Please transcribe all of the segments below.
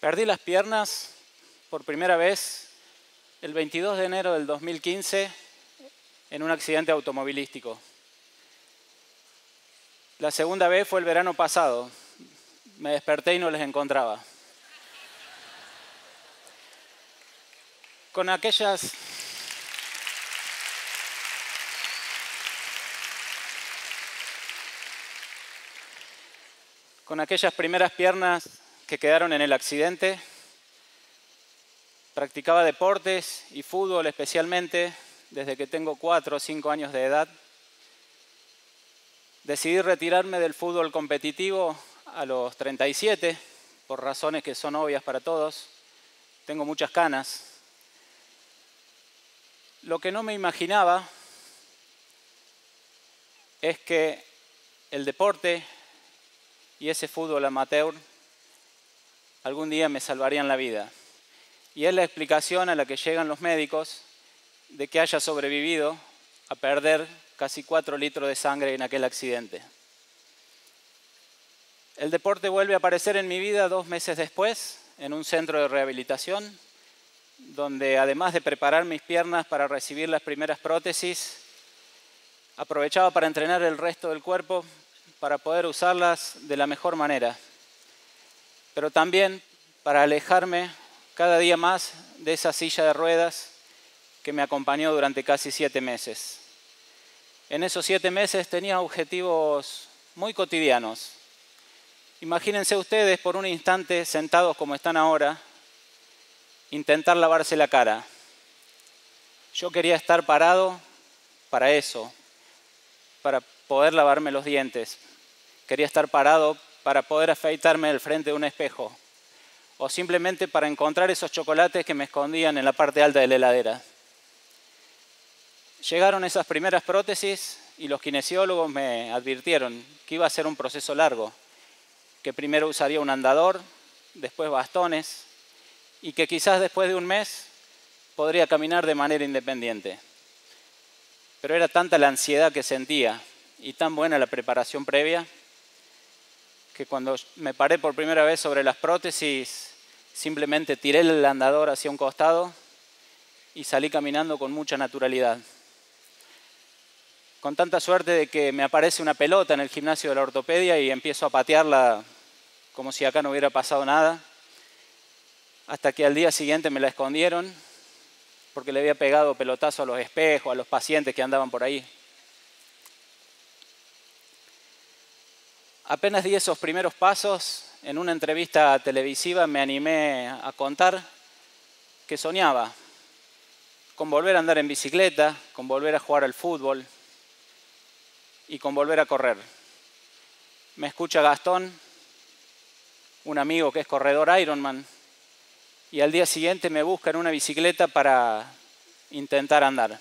Perdí las piernas por primera vez el 22 de enero del 2015 en un accidente automovilístico. La segunda vez fue el verano pasado. Me desperté y no les encontraba. Con aquellas primeras piernas que quedaron en el accidente, practicaba deportes y fútbol especialmente desde que tengo 4 o 5 años de edad. Decidí retirarme del fútbol competitivo a los 37, por razones que son obvias para todos. Tengo muchas canas. Lo que no me imaginaba es que el deporte y ese fútbol amateur algún día me salvarían la vida. Y es la explicación a la que llegan los médicos de que haya sobrevivido a perder casi 4 litros de sangre en aquel accidente. El deporte vuelve a aparecer en mi vida 2 meses después, en un centro de rehabilitación, donde además de preparar mis piernas para recibir las primeras prótesis, aprovechaba para entrenar el resto del cuerpo para poder usarlas de la mejor manera, pero también para alejarme cada día más de esa silla de ruedas que me acompañó durante casi 7 meses. En esos 7 meses tenía objetivos muy cotidianos. Imagínense ustedes por un instante sentados como están ahora, intentar lavarse la cara. Yo quería estar parado para eso, para poder lavarme los dientes. Quería estar parado para poder afeitarme del frente de un espejo, o simplemente para encontrar esos chocolates que me escondían en la parte alta de la heladera. Llegaron esas primeras prótesis y los kinesiólogos me advirtieron que iba a ser un proceso largo, que primero usaría un andador, después bastones, y que quizás después de un mes podría caminar de manera independiente. Pero era tanta la ansiedad que sentía y tan buena la preparación previa, que cuando me paré por primera vez sobre las prótesis, simplemente tiré el andador hacia un costado y salí caminando con mucha naturalidad. Con tanta suerte de que me aparece una pelota en el gimnasio de la ortopedia y empiezo a patearla como si acá no hubiera pasado nada, hasta que al día siguiente me la escondieron porque le había pegado pelotazo a los espejos, a los pacientes que andaban por ahí. Apenas di esos primeros pasos, en una entrevista televisiva me animé a contar que soñaba con volver a andar en bicicleta, con volver a jugar al fútbol y con volver a correr. Me escucha Gastón, un amigo que es corredor Ironman, y al día siguiente me busca en una bicicleta para intentar andar.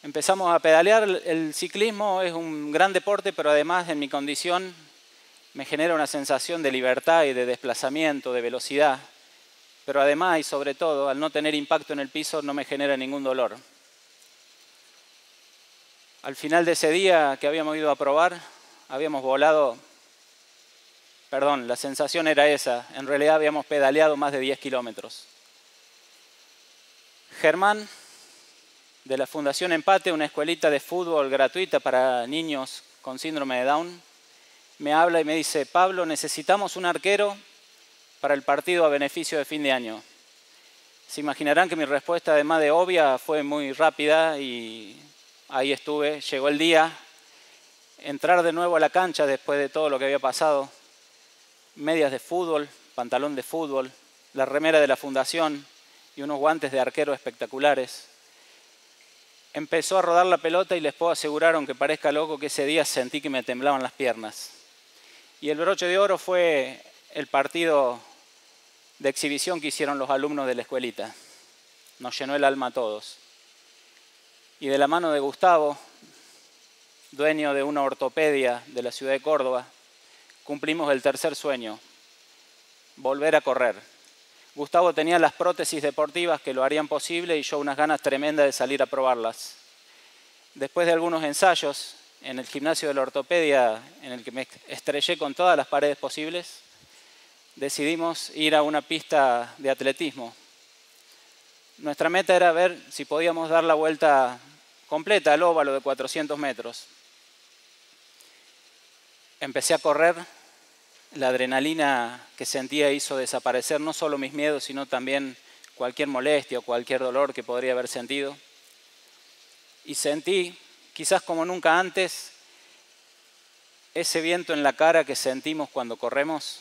Empezamos a pedalear. El ciclismo es un gran deporte, pero además en mi condición me genera una sensación de libertad y de desplazamiento, de velocidad. Pero además y sobre todo, al no tener impacto en el piso, no me genera ningún dolor. Al final de ese día que habíamos ido a probar, habíamos volado, la sensación era esa, en realidad habíamos pedaleado más de 10 kilómetros. Germán, de la Fundación Empate, una escuelita de fútbol gratuita para niños con síndrome de Down, me habla y me dice: Pablo, necesitamos un arquero para el partido a beneficio de fin de año. Se imaginarán que mi respuesta, además de obvia, fue muy rápida y ahí estuve. Llegó el día, entrar de nuevo a la cancha después de todo lo que había pasado, medias de fútbol, pantalón de fútbol, la remera de la fundación y unos guantes de arquero espectaculares. Empezó a rodar la pelota y les puedo asegurar, aunque parezca loco, que ese día sentí que me temblaban las piernas. Y el broche de oro fue el partido de exhibición que hicieron los alumnos de la escuelita. Nos llenó el alma a todos. Y de la mano de Gustavo, dueño de una ortopedia de la ciudad de Córdoba, cumplimos el tercer sueño: volver a correr. Gustavo tenía las prótesis deportivas que lo harían posible y yo unas ganas tremendas de salir a probarlas. Después de algunos ensayos en el gimnasio de la ortopedia, en el que me estrellé con todas las paredes posibles, decidimos ir a una pista de atletismo. Nuestra meta era ver si podíamos dar la vuelta completa al óvalo de 400 metros. Empecé a correr, la adrenalina que sentía hizo desaparecer no solo mis miedos, sino también cualquier molestia o cualquier dolor que podría haber sentido. Y sentí, quizás como nunca antes, ese viento en la cara que sentimos cuando corremos,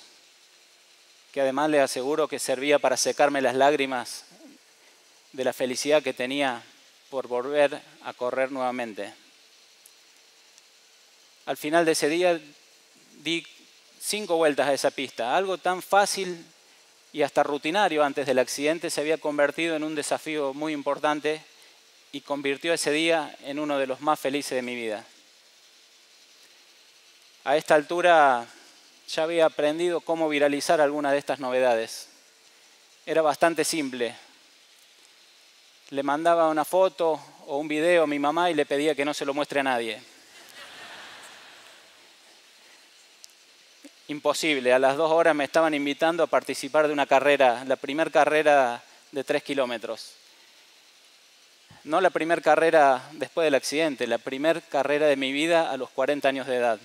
que además les aseguro que servía para secarme las lágrimas de la felicidad que tenía por volver a correr nuevamente. Al final de ese día di 5 vueltas a esa pista. Algo tan fácil y hasta rutinario antes del accidente se había convertido en un desafío muy importante y convirtió ese día en uno de los más felices de mi vida. A esta altura ya había aprendido cómo viralizar algunas de estas novedades. Era bastante simple. Le mandaba una foto o un video a mi mamá y le pedía que no se lo muestre a nadie. Imposible. A las 2 horas me estaban invitando a participar de una carrera, la primera carrera de 3 kilómetros. No la primera carrera después del accidente, la primera carrera de mi vida a los 40 años de edad.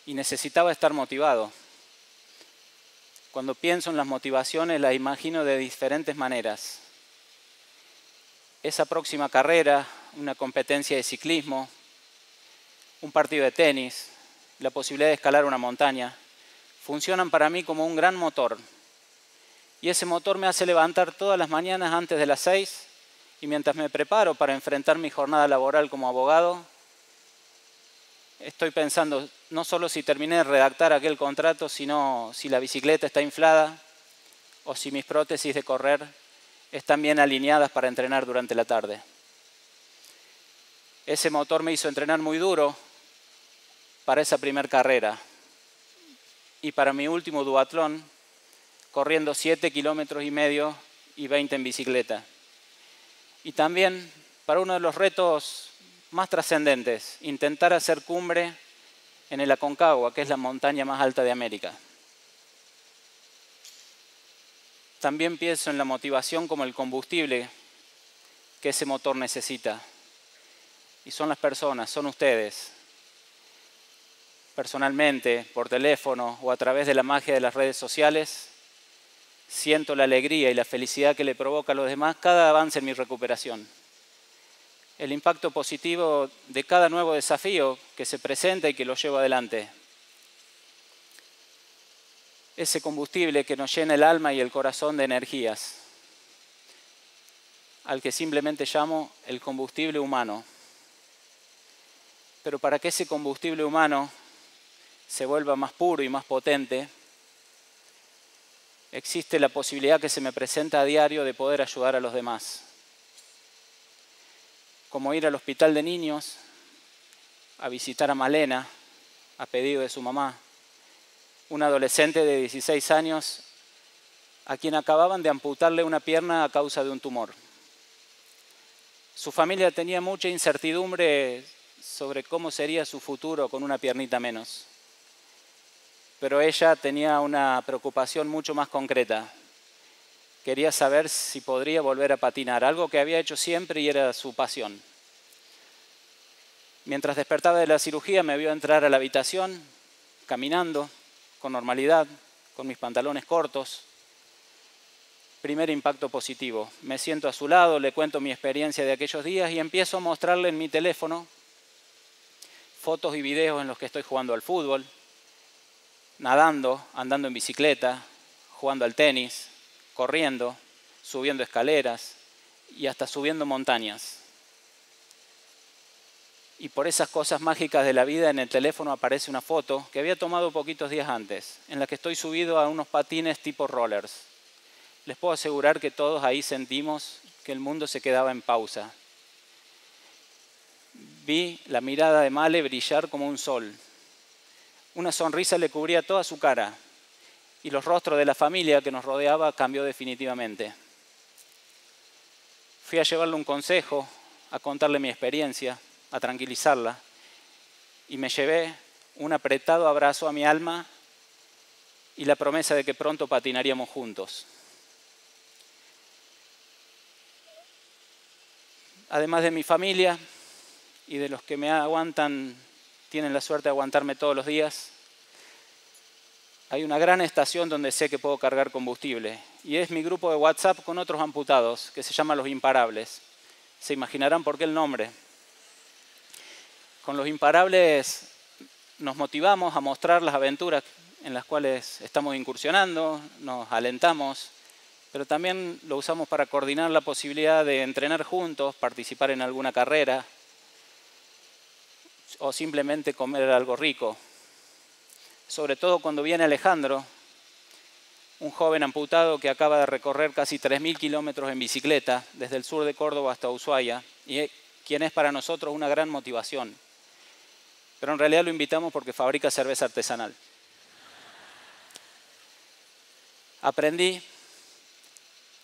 Y necesitaba estar motivado. Cuando pienso en las motivaciones, las imagino de diferentes maneras. Esa próxima carrera, una competencia de ciclismo, un partido de tenis, la posibilidad de escalar una montaña, funcionan para mí como un gran motor. Y ese motor me hace levantar todas las mañanas antes de las 6 y mientras me preparo para enfrentar mi jornada laboral como abogado, estoy pensando no solo si terminé de redactar aquel contrato, sino si la bicicleta está inflada o si mis prótesis de correr están bien alineadas para entrenar durante la tarde. Ese motor me hizo entrenar muy duro para esa primera carrera y para mi último duatlón, corriendo 7,5 kilómetros y 20 en bicicleta. Y también para uno de los retos más trascendentes, intentar hacer cumbre en el Aconcagua, que es la montaña más alta de América. También pienso en la motivación como el combustible que ese motor necesita. Y son las personas, son ustedes. Personalmente, por teléfono o a través de la magia de las redes sociales, siento la alegría y la felicidad que le provoca a los demás cada avance en mi recuperación. El impacto positivo de cada nuevo desafío que se presenta y que lo llevo adelante. Ese combustible que nos llena el alma y el corazón de energías, al que simplemente llamo el combustible humano. Pero para que ese combustible humano se vuelva más puro y más potente, existe la posibilidad que se me presenta a diario de poder ayudar a los demás. Como ir al hospital de niños, a visitar a Malena, a pedido de su mamá, una adolescente de 16 años a quien acababan de amputarle una pierna a causa de un tumor. Su familia tenía mucha incertidumbre sobre cómo sería su futuro con una piernita menos. Pero ella tenía una preocupación mucho más concreta. Quería saber si podría volver a patinar, algo que había hecho siempre y era su pasión. Mientras despertaba de la cirugía me vio entrar a la habitación, caminando, con normalidad, con mis pantalones cortos. Primer impacto positivo. Me siento a su lado, le cuento mi experiencia de aquellos días y empiezo a mostrarle en mi teléfono fotos y videos en los que estoy jugando al fútbol, nadando, andando en bicicleta, jugando al tenis, corriendo, subiendo escaleras y hasta subiendo montañas. Y por esas cosas mágicas de la vida en el teléfono aparece una foto que había tomado poquitos días antes, en la que estoy subido a unos patines tipo rollers. Les puedo asegurar que todos ahí sentimos que el mundo se quedaba en pausa. Vi la mirada de Male brillar como un sol. Una sonrisa le cubría toda su cara y los rostros de la familia que nos rodeaba cambió definitivamente. Fui a llevarle un consejo, a contarle mi experiencia, a tranquilizarla y me llevé un apretado abrazo a mi alma y la promesa de que pronto patinaríamos juntos. Además de mi familia y de los que me aguantan, tienen la suerte de aguantarme todos los días, hay una gran estación donde sé que puedo cargar combustible y es mi grupo de WhatsApp con otros amputados que se llama Los Imparables. Se imaginarán por qué el nombre. Con Los Imparables nos motivamos a mostrar las aventuras en las cuales estamos incursionando, nos alentamos, pero también lo usamos para coordinar la posibilidad de entrenar juntos, participar en alguna carrera o simplemente comer algo rico. Sobre todo cuando viene Alejandro, un joven amputado que acaba de recorrer casi 3.000 kilómetros en bicicleta desde el sur de Córdoba hasta Ushuaia, y quien es para nosotros una gran motivación. Pero en realidad lo invitamos porque fabrica cerveza artesanal. Aprendí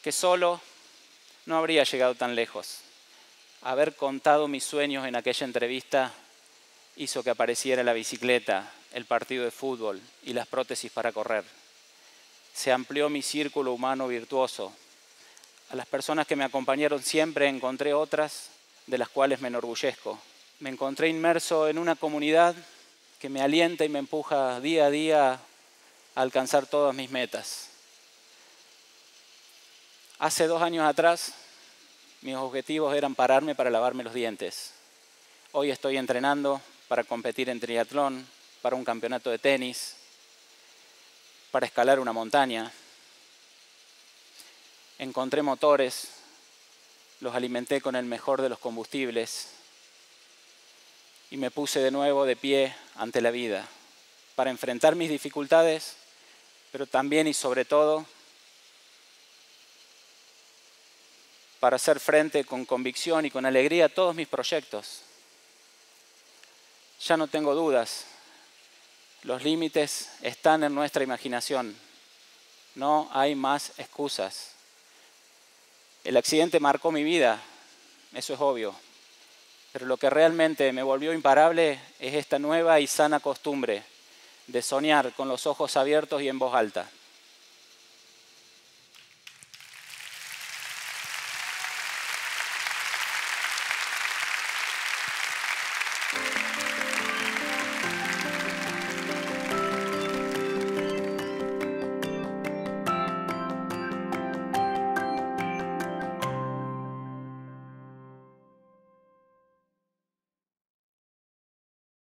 que solo no habría llegado tan lejos. Haber contado mis sueños en aquella entrevista hizo que apareciera la bicicleta, el partido de fútbol y las prótesis para correr. Se amplió mi círculo humano virtuoso. A las personas que me acompañaron siempre encontré otras de las cuales me enorgullezco. Me encontré inmerso en una comunidad que me alienta y me empuja día a día a alcanzar todas mis metas. Hace 2 años atrás, mis objetivos eran pararme para lavarme los dientes. Hoy estoy entrenando para competir en triatlón, para un campeonato de tenis, para escalar una montaña. Encontré motores, los alimenté con el mejor de los combustibles y me puse de nuevo de pie ante la vida para enfrentar mis dificultades, pero también y sobre todo para hacer frente con convicción y con alegría a todos mis proyectos. Ya no tengo dudas. Los límites están en nuestra imaginación. No hay más excusas. El accidente marcó mi vida, eso es obvio. Pero lo que realmente me volvió imparable es esta nueva y sana costumbre de soñar con los ojos abiertos y en voz alta.